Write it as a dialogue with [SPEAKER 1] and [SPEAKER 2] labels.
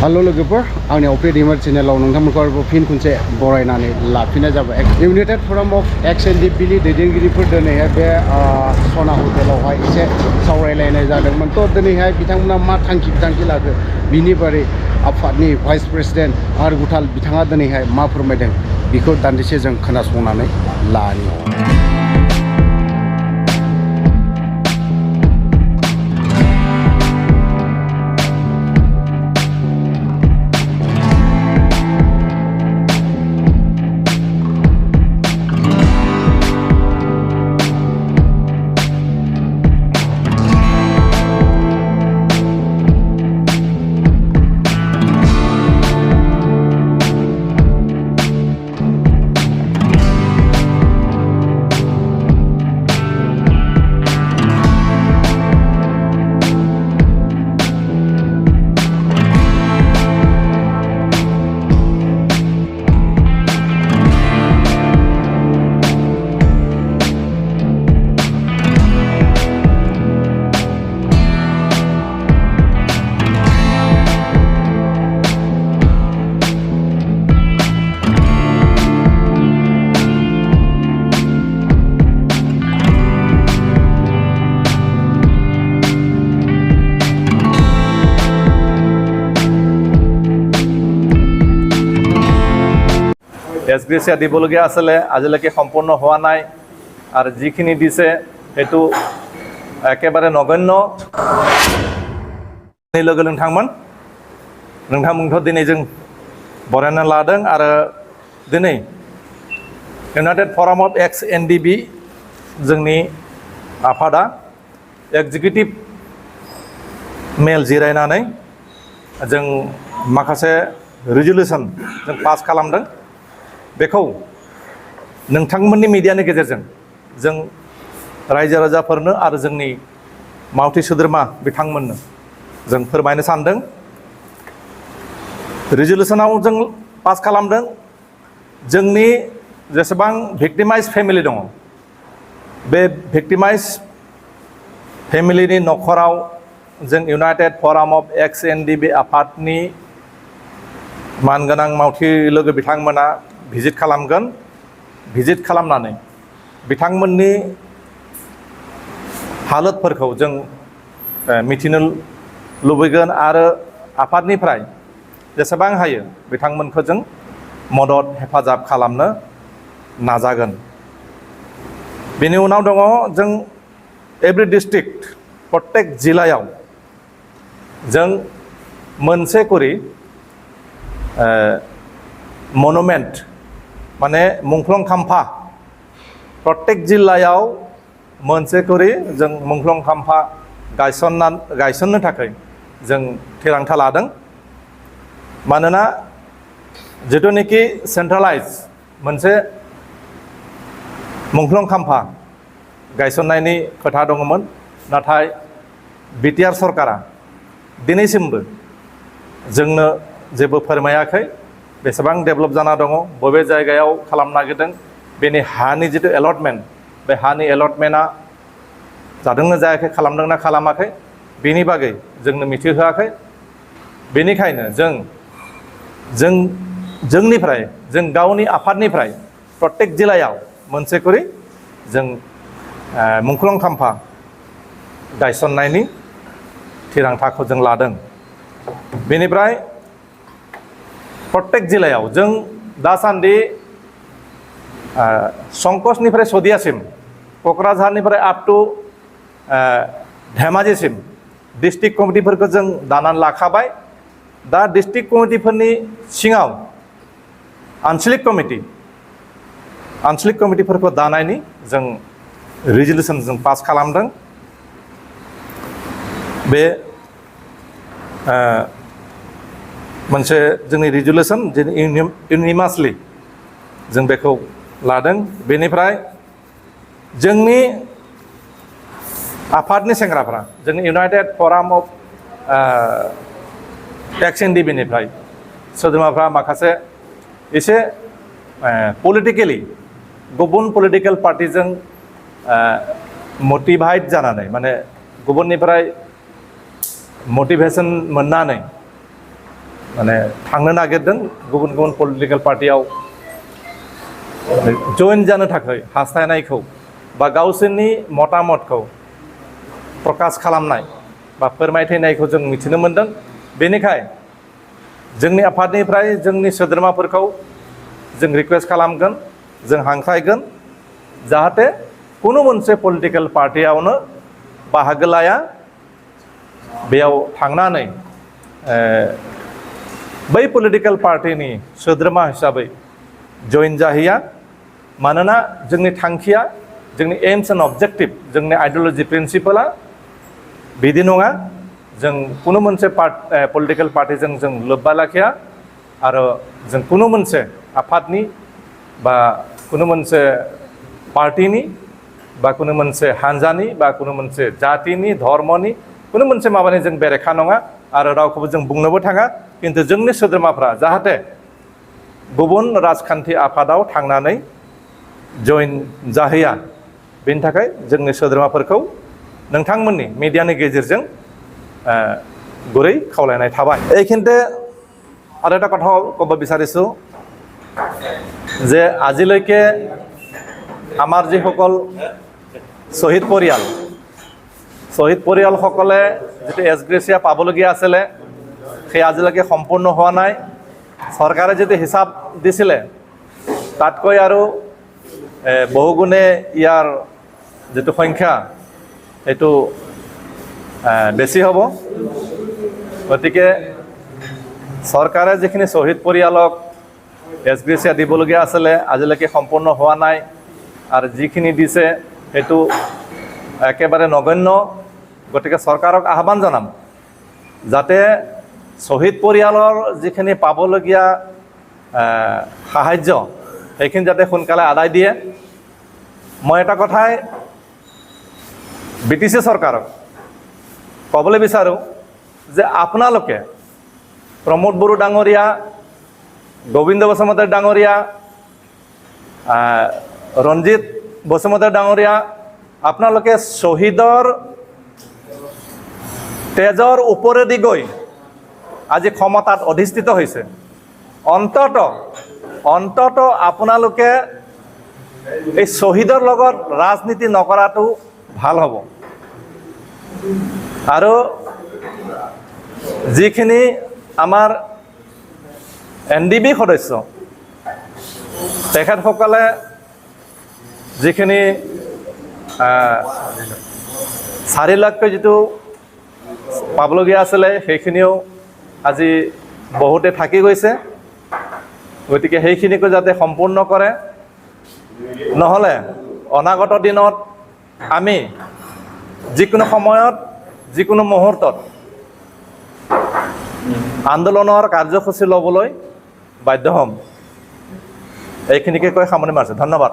[SPEAKER 1] Hello लोगोफोर आंनि अफे डिमार चेनेलाव नोंथांमोनखौ फिन खनसे बरायनानै लाफिननाय जाबाय united forum of ex N D P नि दैदेनगिरिफोर दिनैहाय बे सना हटेलावहाय एसे सावरायलायनाय जादोंमोन थ' दिनैहाय बिथांमोना मा थांखि लाखो बिनि बारै आफादनि भाइस प्रेसिडेन्ट आर गुटाल बिथाङा दिनैहाय मा फोरमायदों बेखौ दान्दिसे जों खोनासंनानै लानि
[SPEAKER 2] এছগ্ৰেচিয়া দিবলগীয়া আছিলে আজিলৈকে সম্পূৰ্ণ হোৱা নাই আৰু যিখিনি দিছে সেইটো একেবাৰে নগণ্য लोगो नोंथांमोनखौ दिनै जों बरायना लादों आरो दिनै united forum of ex N D B जोंनि आफादा एक्जिकिउटिभ मेल जिरायनानै जों माखासे रिजलिउसन जों पास खालामदों बेखौ नोंथांमोननि मिडियानि गेजेरजों जों रायजो राजाफोरनो आरो जोंनि मावथि सोद्रोमा बिथांमोननो जों फोरमायनो सानदों रिजलिउसनाव जों पास खालामदों जोंनि जेसेबां भिक्टिमाइज फेमिलि दङ बे भिक्टिमाइज फेमिलिनि नखराव जों united forum of ex N D B आफादनि मानगोनां मावथि लोगो बिथांमोना भिजिट खालामगोन भिजिट खालामनानै बिथांमोननि हालोदफोरखौ जों मिथिनो लुबैगोन आरो आफादनिफ्राय जेसेबां हायो बिथांमोनखौ जों मदद हेफाजाब खालामनो नाजागोन बेनि उनाव दङ जों एभ्रि डिस्ट्रिक्ट प्रत्येक जिल्लायाव जों मोनसे करि मनुमेन्ट माने मुंख्लं खाम्फा प्रत्येक जिल्लायाव मोनसे करि जों मुंख्लं खाम्फा गायसननो थाखाय जों थिरांथा लादों मानोना जिथुनिखि सेन्ट्रेलाइज मोनसे मुंख्लं खाम्फा गायसननायनि खोथा दङमोन नाथाय बिटिआर सरकारा दिनैसिमबो जोंनो जेबो फोरमायाखै बेसेबां डेभेलप जाना दङ बबे जायगायाव खालामनो नागिरदों बेनि हानि जितु एलटमेन्ट बे हानि एलटमेन्टआ जादोंना जायाखै खालामदोंना खालामाखै बेनि बागै जोंनो मिथिहोआखै बेनिखायनो जोंनिफ्राय जों गावनि आफादनिफ्राय प्रत्येक जिल्लायाव मोनसे करि जों मुंख्लं खाम्फा गायसननायनि थिरांथाखौ जों लादों बेनिफ्राय प्रत्येक जिल्लायाव जों दासान्दि संकसनिफ्राय सदियासिम क'क्राझारनिफ्राय आप टु धेमाजिसिम डिस्ट्रिक्ट कमिटिफोरखौ जों दानानै लाखाबाय दा डिस्ट्रिक्ट कमिटिफोरनि सिङाव आन्चलिक कमिटिफोरखौ दानायनि जों रिजलिउसन जों पास खालामदों बे मोनसे जोंनि रिजलिउसन इउनिमासलि जों बेखौ लादों बेनिफ्राय जोंनि आफादनि सेंग्राफ्रा जोंनि united forum of ex N D B निफ्राय सोद्रोमाफ्रा माखासे एसे पलिटिकेलि गुबुन पलिटिकेल पार्टिजों मोटिभेट जानानै माने गुबुननिफ्राय मोटिभेशन मोननानै माने थांनो नागिरदों गुबुन गुबुन पलिटिकल पार्टियाव जइन जानो थाखाय हास्थायनायखौ बा गावसोरनि मतामतखौ प्रकाश खालामनाय बा फोरमायथिनायखौ जों मिथिनो मोनदों। बेनिखाय जोंनि आफादनिफ्राय जोंनि सोद्रोमाफोरखौ जों रिक्वेस्ट खालामगोन, जों हांख्रायगोन जाहाथे कुनु मोनसे पलिटिकल पार्टियावनो बाहागो लाया, बेयाव थांनानै बै पलिटिकल पार्टिनि सोद्रोमा हिसाबै जइन जाहैया। मानोना जोंनि थांखिया, जोंनि एम्स एन्ड अबजेक्टिभ, जोंनि आइडियोल'जि प्रिन्सिपला बिदि नङा। जों कुनु मोनसे पलिटिकल पार्टिजों जों लोब्बा लाखिया आरो जों कुनु मोनसे आफादनि बा कुनु मोनसे पार्टिनि बा कुनु मोनसे हान्जानि बा कुनु मोनसे जातिनि धर्मनि कुनु मोनसे माबानि जों बेरेखा नङा आरो रावखौबो जों बुंनोबो थाङा। किन्तु जोंनि सोद्रोमाफ्रा जाहाथे गुबुन राजखान्थि आफादाव थांनानै जइन जाहैया, बेनि थाखाय जोंनि सोद्रोमाफोरखौ नोंथांमोननि मिडियानि गेजेरजों गुरै खावलायनाय थाबाय। এইখিনিতে আৰু এটা কথা ক'ব বিচাৰিছোঁ যে আজিলৈকে আমাৰ যিসকল শ্বহীদ পৰিয়ালসকলে যিটো এছগ্ৰেচিয়া পাবলগীয়া আছিলে সেই আজিলৈকে সম্পূৰ্ণ হোৱা নাই। চৰকাৰে যিটো হিচাপ দিছিলে তাতকৈ আৰু বহুগুণে ইয়াৰ যিটো সংখ্যা সেইটো বেছি হ'ব। গতিকে চৰকাৰে যিখিনি শ্বহীদ পৰিয়ালক এছগ্ৰেচিয়া দিবলগীয়া আছিলে আজিলৈকে সম্পূৰ্ণ হোৱা নাই, আৰু যিখিনি দিছে সেইটো একেবাৰে নগণ্য। গতিকে চৰকাৰক আহ্বান জনাম যাতে শ্বহীদ পৰিয়ালৰ যিখিনি পাবলগীয়া সাহায্য সেইখিনি যাতে সোনকালে আদায় দিয়ে। মই এটা কথাই BTC চৰকাৰক ক'বলৈ বিচাৰোঁ যে আপোনালোকে প্ৰমোদ বড়ো ডাঙৰীয়া, গোবিন্দ বসুমতাৰী ডাঙৰীয়া, ৰঞ্জিত বসুমতাৰী ডাঙৰীয়া, আপোনালোকে শ্বহীদৰ তেজৰ ওপৰেদি গৈ আজি ক্ষমতাত অধিষ্ঠিত হৈছে। অন্তত আপোনালোকে এই শ্বহীদৰ লগত ৰাজনীতি নকৰাটো ভাল হ'ব। আৰু যিখিনি আমাৰ NDB সদস্য তেখেতসকলে যিখিনি 4 লাখকৈ যিটো পাবলগীয়া আছিলে সেইখিনিও আজি বহুতে থাকি গৈছে। গতিকে সেইখিনিকো যাতে সম্পূৰ্ণ কৰে, নহ'লে অনাগত দিনত আমি যিকোনো সময়ত যিকোনো মুহূৰ্তত আন্দোলনৰ কাৰ্যসূচী ল'বলৈ বাধ্য হ'ম। এইখিনিকে কৈ সামৰণি মাৰিছোঁ। ধন্যবাদ।